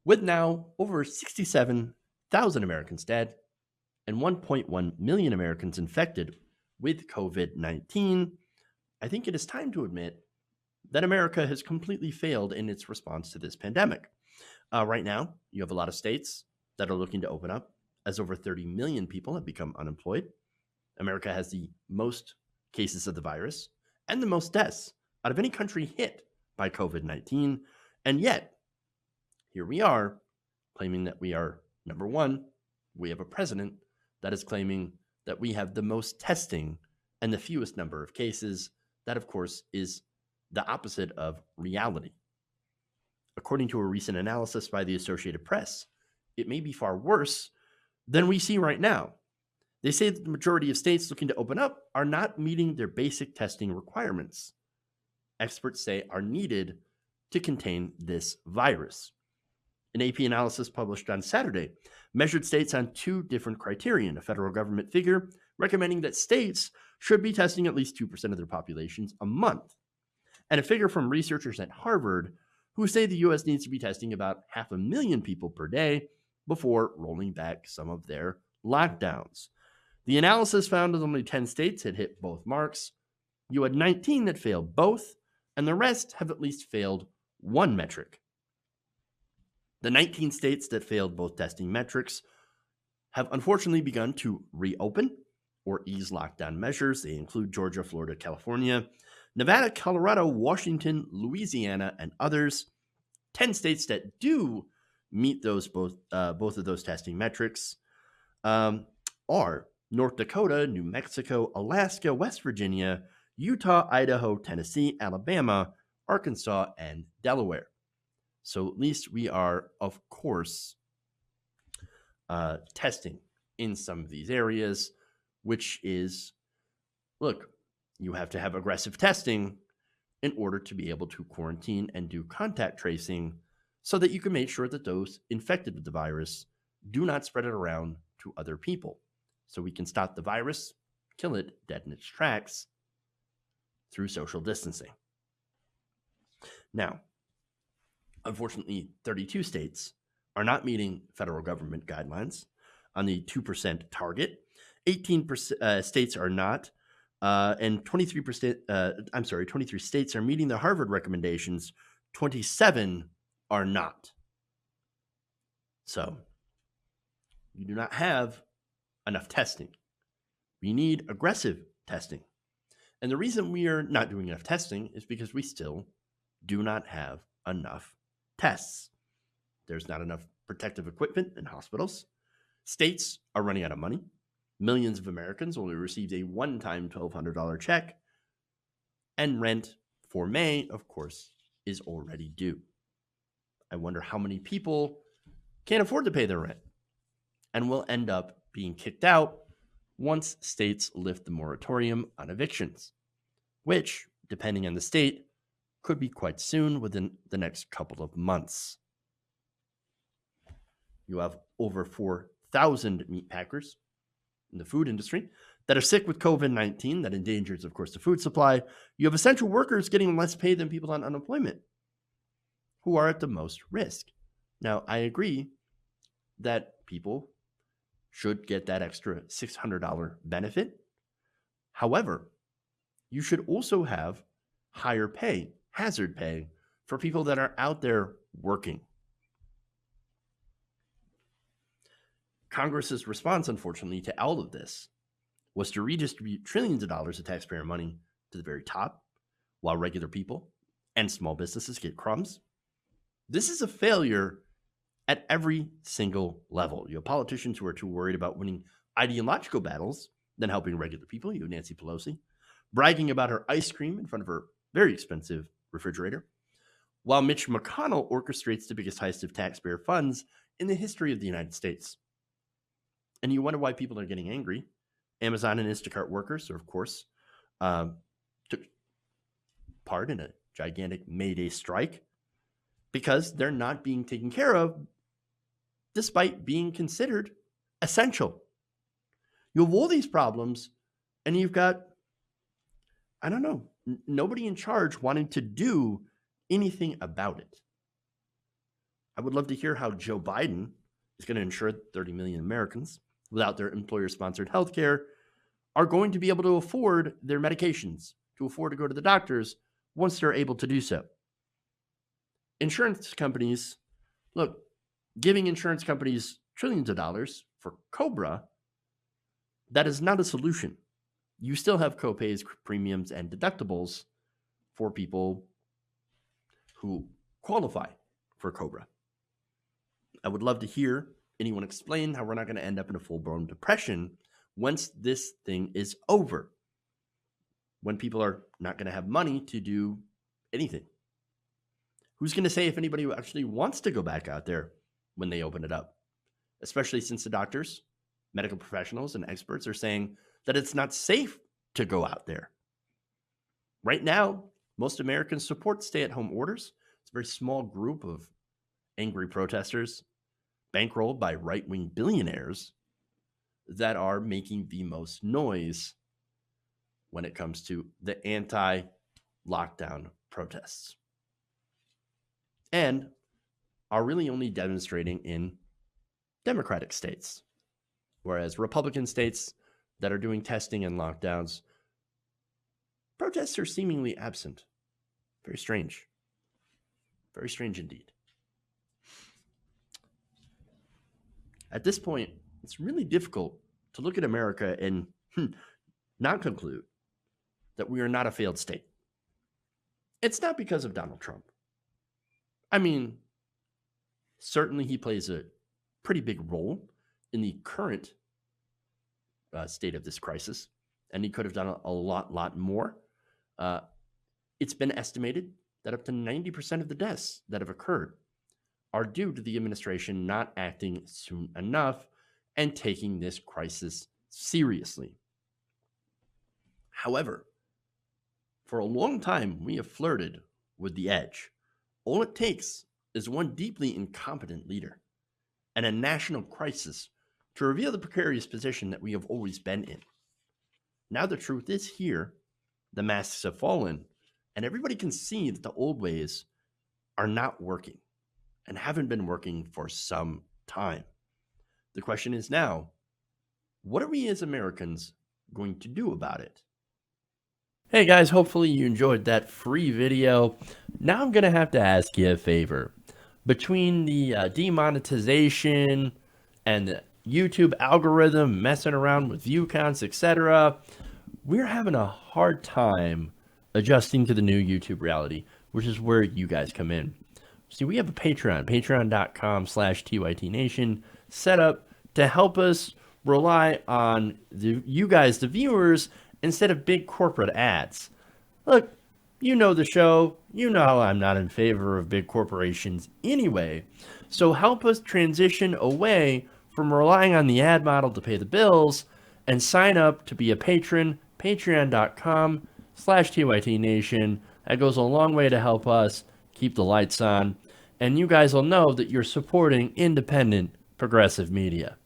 With now over 67,000 Americans dead and 1.1 million Americans infected with COVID 19, I think it is time to admit that America has completely failed in its response to this pandemic. Right now, you have a lot of states that are looking to open up, as over 30 million people have become unemployed. America has the most cases of the virus and the most deaths out of any country hit by COVID 19. And yet, here we are claiming that we are number one. We have a president that is claiming that we have the most testing and the fewest number of cases. That, of course, is the opposite of reality. According to a recent analysis by the Associated Press, it may be far worse than we see right now. They say that the majority of states looking to open up are not meeting their basic testing requirements. Experts say are needed to contain this virus. An AP analysis published on Saturday measured states on two different criterion, a federal government figure recommending that states should be testing at least 2% of their populations a month, and a figure from researchers at Harvard who say the U.S. needs to be testing about 500,000 people per day before rolling back some of their lockdowns. The analysis found that only 10 states had hit both marks. You had 19 that failed both, and the rest have at least failed one metric. The 19 states that failed both testing metrics have unfortunately begun to reopen or ease lockdown measures. They include Georgia, Florida, California, Nevada, Colorado, Washington, Louisiana, and others. 10 states that do meet those both of those testing metrics are North Dakota, New Mexico, Alaska, West Virginia, Utah, Idaho, Tennessee, Alabama, Arkansas, and Delaware. So at least we are, of course, testing in some of these areas, which is, look, you have to have aggressive testing in order to be able to quarantine and do contact tracing so that you can make sure that those infected with the virus do not spread it around to other people. So we can stop the virus, kill it dead in its tracks through social distancing. Now, unfortunately, 32 states are not meeting federal government guidelines on the 2% target. 18% states are not, and 23 states are meeting the Harvard recommendations. 27 are not. So you do not have enough testing. We need aggressive testing. And the reason we are not doing enough testing is because we still do not have enough tests. There's not enough protective equipment in hospitals. States are running out of money. Millions of Americans only received a one-time $1,200 check. And rent for May, of course, is already due. I wonder how many people can't afford to pay their rent and will end up being kicked out once states lift the moratorium on evictions, which, depending on the state, could be quite soon within the next couple of months. You have over 4,000 meat packers in the food industry that are sick with COVID-19 that endangers, of course, the food supply. You have essential workers getting less pay than people on unemployment who are at the most risk. Now, I agree that people should get that extra $600 benefit. However, you should also have higher pay, hazard pay, for people that are out there working. Congress's response, unfortunately, to all of this was to redistribute trillions of dollars of taxpayer money to the very top, while regular people and small businesses get crumbs. This is a failure at every single level. You have politicians who are too worried about winning ideological battles than helping regular people. You have Nancy Pelosi bragging about her ice cream in front of her very expensive refrigerator, while Mitch McConnell orchestrates the biggest heist of taxpayer funds in the history of the United States. And you wonder why people are getting angry. Amazon and Instacart workers are, of course, took part in a gigantic May Day strike because they're not being taken care of despite being considered essential. You have all these problems, and you've got, I don't know, nobody in charge wanting to do anything about it. I would love to hear how Joe Biden is going to ensure 30 million Americans without their employer-sponsored health care are going to be able to afford their medications, to afford to go to the doctors once they're able to do so. Insurance companies, look, giving insurance companies trillions of dollars for Cobra, that is not a solution. You still have copays, premiums, and deductibles for people who qualify for Cobra. I would love to hear anyone explain how we're not going to end up in a full-blown depression once this thing is over, when people are not going to have money to do anything. Who's going to say if anybody actually wants to go back out there when they open it up? Especially since the doctors, medical professionals, and experts are saying that it's not safe to go out there. Right now, most Americans support stay-at-home orders. It's a very small group of angry protesters, bankrolled by right-wing billionaires, that are making the most noise when it comes to the anti-lockdown protests, and are really only demonstrating in Democratic states, whereas Republican states that are doing testing and lockdowns, protests are seemingly absent. Very strange. Very strange indeed. At this point, it's really difficult to look at America and not conclude that we are not a failed state. It's not because of Donald Trump. I mean, certainly he plays a pretty big role in the current state of this crisis, and he could have done a lot more. It's been estimated that up to 90% of the deaths that have occurred are due to the administration not acting soon enough and taking this crisis seriously. However, for a long time, we have flirted with the edge. All it takes is one deeply incompetent leader and a national crisis to reveal the precarious position that we have always been in. Now the truth is here, the masks have fallen, and everybody can see that the old ways are not working and haven't been working for some time. The question is now, what are we as Americans going to do about it? Hey guys, hopefully you enjoyed that free video. Now I'm going to have to ask you a favor. Between the demonetization and the YouTube algorithm messing around with view counts, etc., we're having a hard time adjusting to the new YouTube reality, which is where you guys come in. See, we have a Patreon, patreon.com/TYTNation, set up to help us rely on you guys, the viewers, instead of big corporate ads. Look, you know the show. You know I'm not in favor of big corporations anyway. So help us transition away from relying on the ad model to pay the bills and sign up to be a patron, patreon.com/TYTNation. That goes a long way to help us keep the lights on. And you guys will know that you're supporting independent, progressive media.